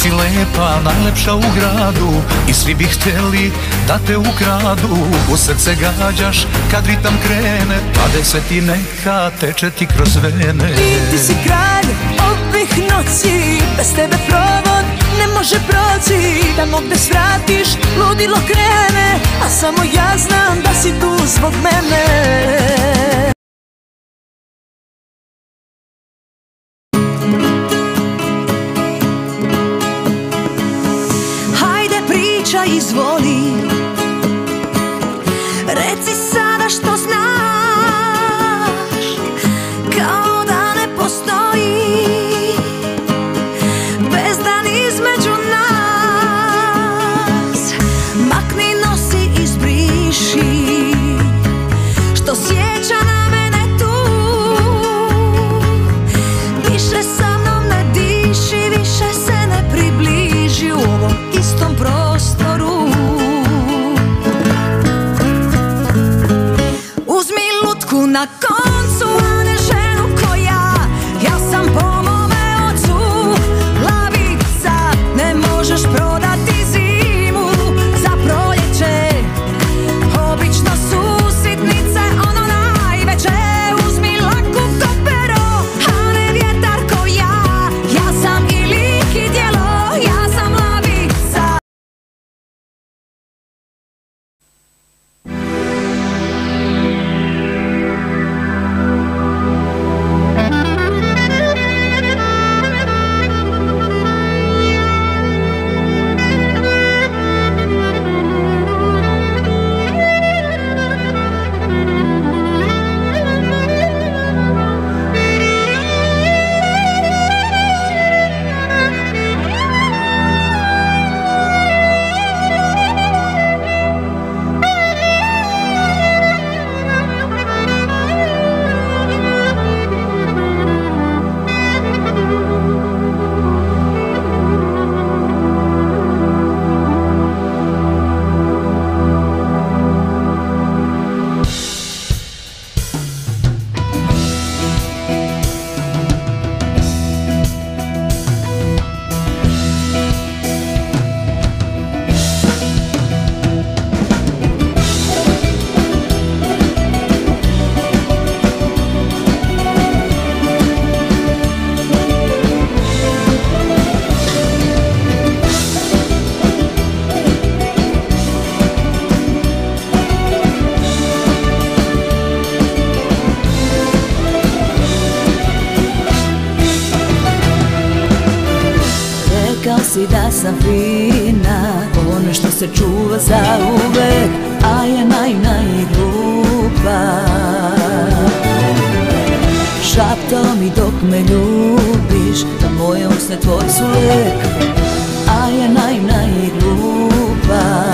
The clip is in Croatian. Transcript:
si lepa, najlepša u gradu i svi bi htjeli da te ukradu. U srce gađaš kad ritam krene, pade se ti neka, teče ti kroz vene. Ti si kralj ovih noći, bez tebe provod ne može proći. Tamo gde svratiš, ludilo krene, a samo ja znam da si tu zbog mene. Izvoli, reci sada što znaš, kao da ne postoji bezdan između nas. Makni, nosi, izbriši što sjeća na mene tu. Više sa mnom ne diši, više se ne približi u ovom istom prostoru. Uzmi lutku na koncu, a ne ženu ko ja. Ja sam po mome ocu lavica. Ne možeš prodati zimu za proljeće. Obično su sitnice ono najveće. Uzmi laku kopero, a ne vjetar ko ja. Ja sam i lik i djelo, ja sam lavica. Rekao si da sam fina, ono što se čuva za uvek, a ja naivna i glupa. Šaptao mi dok me ljubiš, da moje usne tvoji su lek, a ja naivna i glupa.